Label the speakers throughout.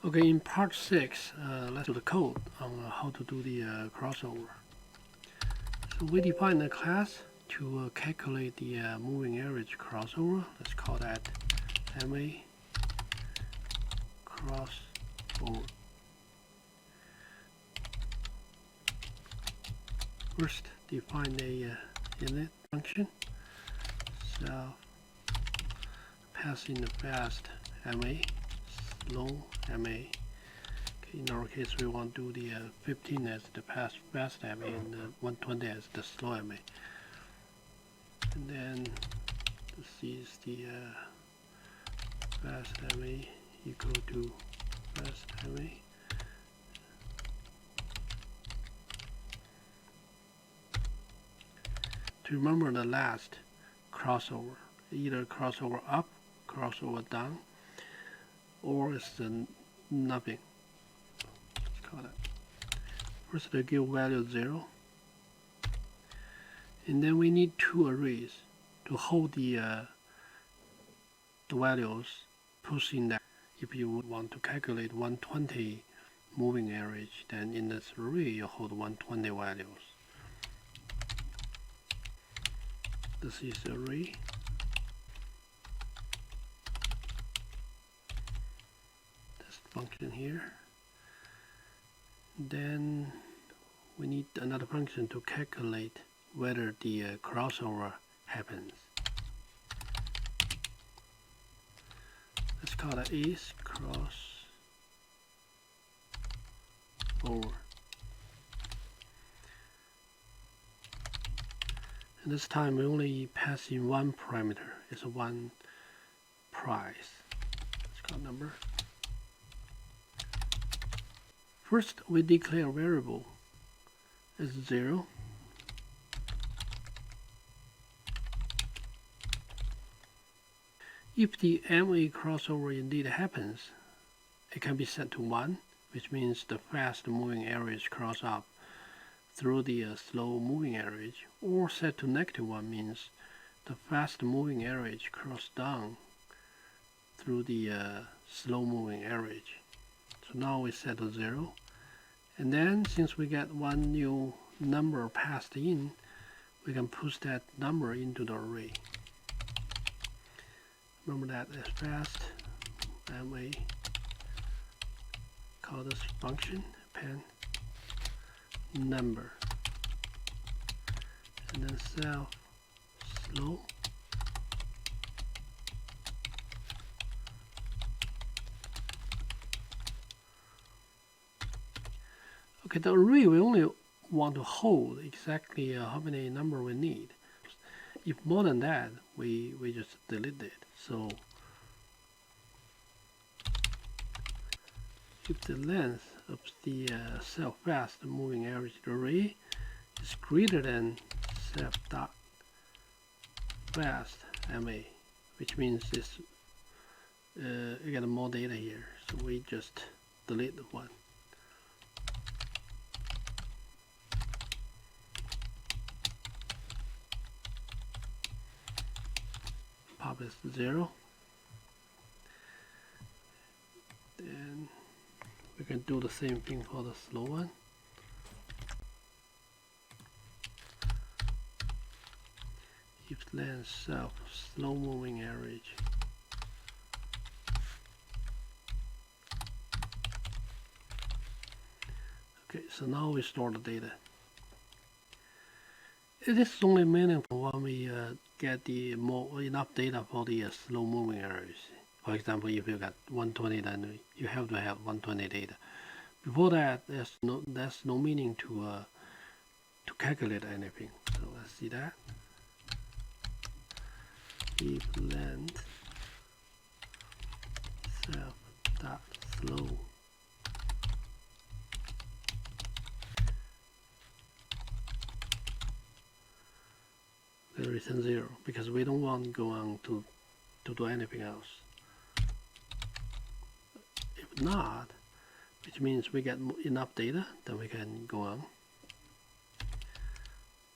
Speaker 1: Okay, in part 6, let's do the code on how to do the crossover. So we define a class to calculate the moving average crossover. Let's call that MA crossover. First, define a init function. So pass in the fast MA, slow MA. Okay, in our case, we want to do the 15 as the fast MA and 120 as the slow MA. And then this is the fast MA equal to fast MA. To remember the last crossover, either crossover up, crossover down, or it's nothing. Let's call that. First, they give value 0, and then we need two arrays to hold the values pushing that. If you want to calculate 120 moving average, then in this array you hold 120 values. This is array. This function here. Then we need another function to calculate whether the crossover happens. Let's call that is crossover. And this time we only pass in one parameter. It's one price. Let's call number. First, we declare a variable as 0. If the MA crossover indeed happens, it can be set to 1, which means the fast moving average cross up through the slow moving average, or set to -1 means the fast moving average cross down through the slow moving average. So now we set to 0, and then since we get one new number passed in, we can push that number into the array. Remember that as fast MA, call this function append number, and then self slow. Okay, the array we only want to hold exactly how many number we need. If more than that, we just delete it. So if the length of the self fast moving average array is greater than self dot fast MA, which means this you get more data here, so we just delete the one. Pop is 0. Then we can do the same thing for the slow one. If length self slow moving average okay, so now we store the data. It is only meaningful when we get the enough data for the slow moving average. For example, if you got 120, then you have to have 120 data. Before that, there's no meaning to calculate anything. So let's see that. If length self dot slow we return 0 because we don't want to go on to do anything else. If not, which means we get enough data, then we can go on.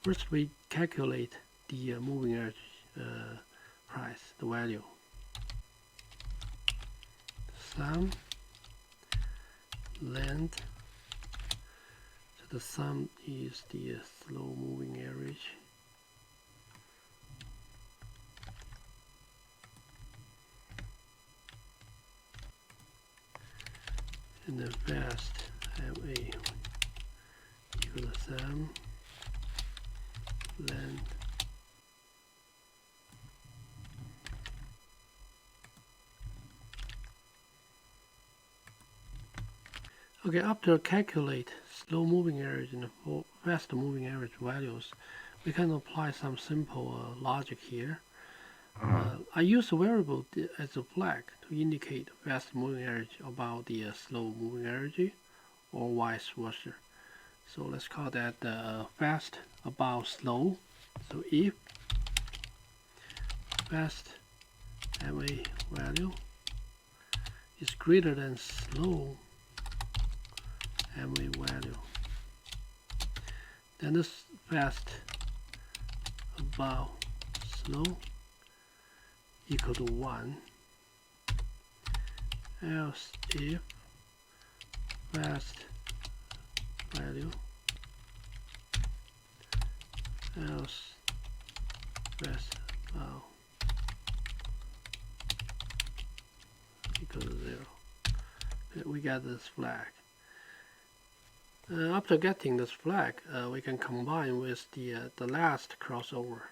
Speaker 1: First, we calculate the moving average price, the value. Sum length. So the sum is the slow moving average. And then fast MA equal to sum length Okay, after calculate slow moving average and fast moving average values, we can apply some simple logic here. I use a variable as a flag to indicate fast moving average about the slow moving average, or vice versa. So let's call that fast about slow. So if fast MA value is greater than slow MA value, then this fast about slow equal to 1, else if fast value else fast about equal to 0. Okay, we got this flag. After getting this flag, we can combine with the last crossover.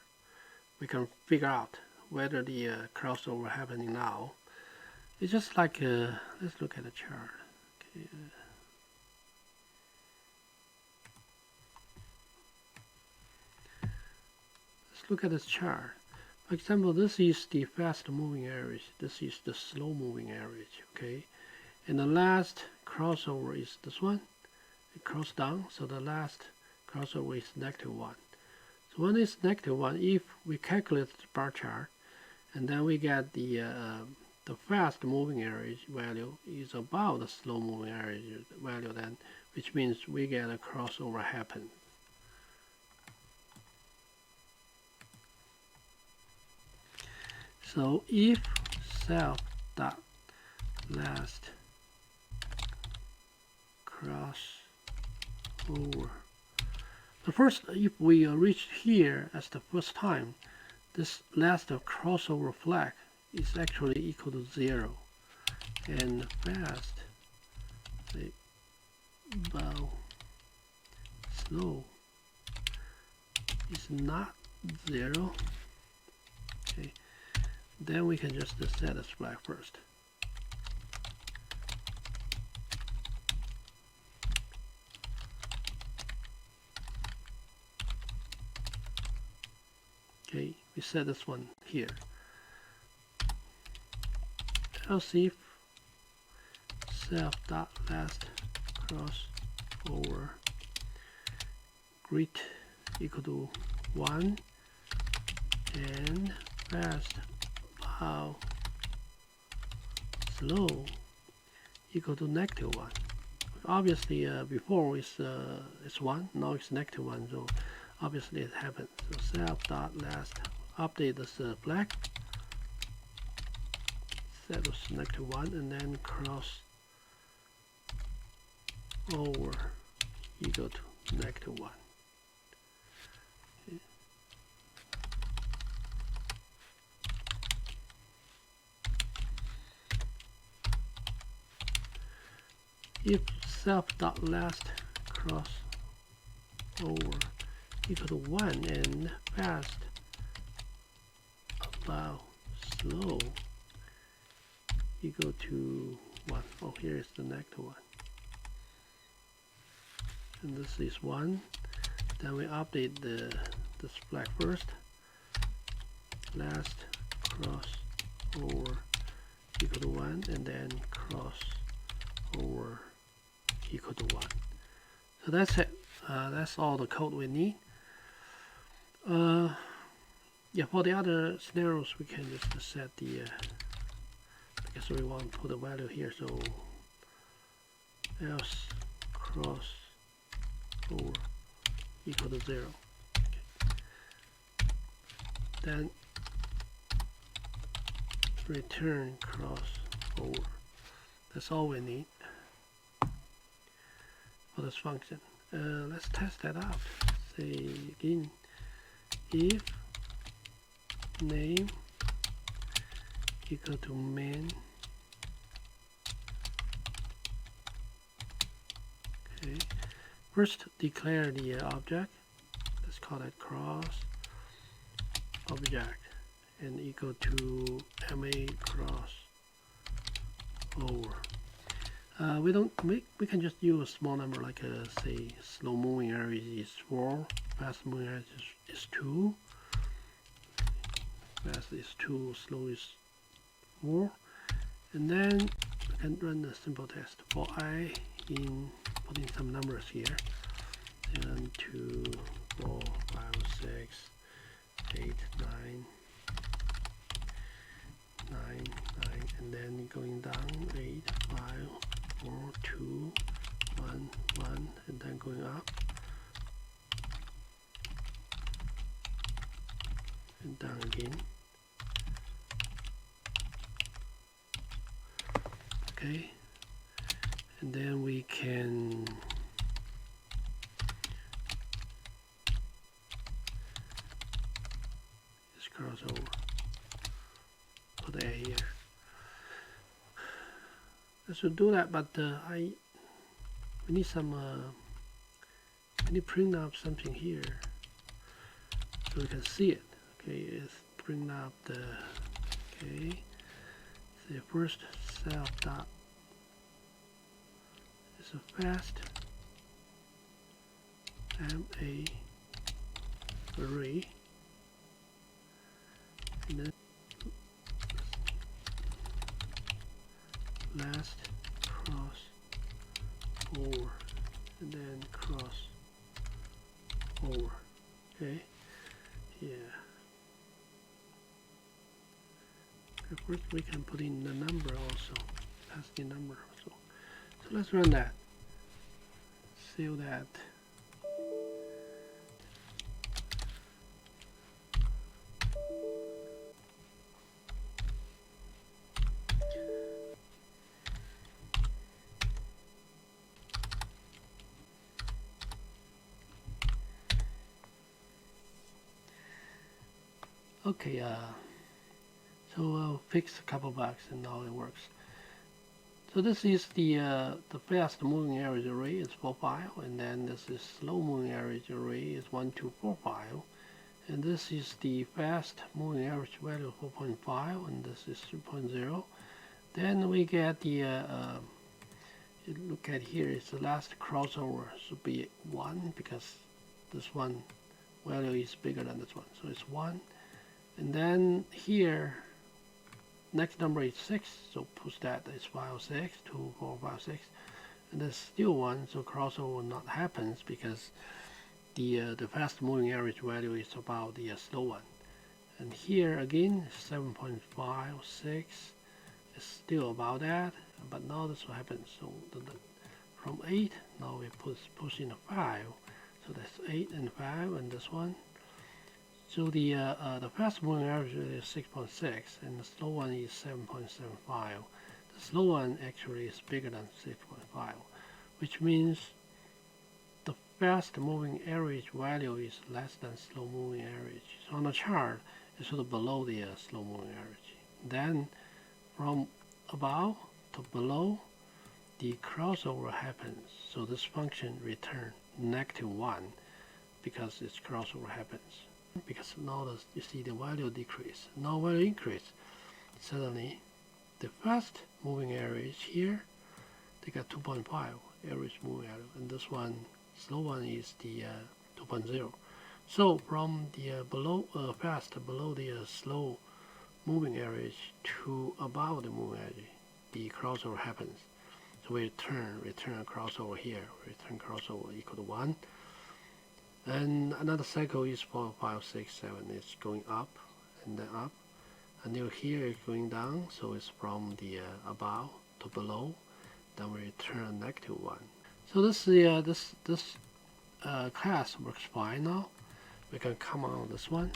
Speaker 1: We can figure out whether the crossover happening now. It's just like, let's look at the chart. Okay. Let's look at this chart. For example, this is the fast moving average. This is the slow moving average. Okay, and the last crossover is this one. It crossed down, so the last crossover is -1. So when it's -1, if we calculate the bar chart, and then we get the fast moving average value is about the slow moving average value, then, which means we get a crossover happen. So if self dot last crossover, the first, if we reach here as the first time, this last crossover flag is actually equal to 0, and fast about slow is not 0. Okay, then we can just set this flag first. Okay, we set this one here. Else if self dot last crossover grid equal to 1 and fast about slow equal to -1. Obviously, before it's 1, now it's -1, so obviously it happens. So self dot last, update this flag, set was -1, and then cross over equal to -1. Okay. If self dot last cross over equal to 1 and fast about slow equal to 1. Oh, here is the -1. And this is 1. Then we update this flag first. Last cross over equal to 1, and then cross over equal to 1. So that's it. That's all the code we need. Yeah, for the other scenarios, we can just set the, I guess we want to put a value here, so else cross over equal to 0. Okay. Then return cross over. That's all we need. for this function. Let's test that out. Say again, if name equal to main. Okay, first declare the object. Let's call it cross object and equal to ma cross over. We can just use a small number like say slow moving area is 4, fast moving area is 2, fast is 2, slow is 4, and then we can run a simple test for I in putting some numbers here, 1, 2, 4, 5, 6, 8, 9, 9, and then going down 8, 5, 4, 2, 1, 1, and then going up and down again. Okay, and then we can just cross over, put A here. This will do that, but we need some we need to print up something here so we can see it. Okay, let's print up the the first self dot is a fast MA array, and then last cross over, and then cross over. Okay, yeah. First we can put in the number also, that's the number also. So let's run that, save that. Okay, so I'll fix a couple bugs and now it works. So this is the fast moving average array is 4 file, and then this is slow moving average array is 1, 2, 4 file, and this is the fast moving average value 4.5, and this is 3.0. Then we get the you look at here is the last crossover should be 1 because this one value is bigger than this one, so it's 1. And then here next number is 6, so push that is file 6, 2, 4, 5, 6, and there's still 1, so crossover will not happens because the fast moving average value is about the slow one. And here again 7.5, 6 is still about that, but now this will happen. So from 8 now we push in a 5, so that's 8 and 5 and this one. So the fast moving average is 6.6 and the slow one is 7.75. The slow one actually is bigger than 6.5, which means the fast moving average value is less than slow moving average. So on the chart, it's sort of below the slow moving average. Then from above to below, the crossover happens. So this function returns -1 because its crossover happens. Because now you see the value decrease. Now value increase. Suddenly, the fast moving average here, they got 2.5 average moving average, and this one, slow one, is the 2.0. So from the fast below the slow moving average to above the moving average, the crossover happens. So we return a crossover here. Return crossover equal to 1. And another cycle is 4, 5, 6, 7. It's going up and then up. Until here it's going down, so it's from the above to below. Then we return -1. So this class works fine now. We can come on this one.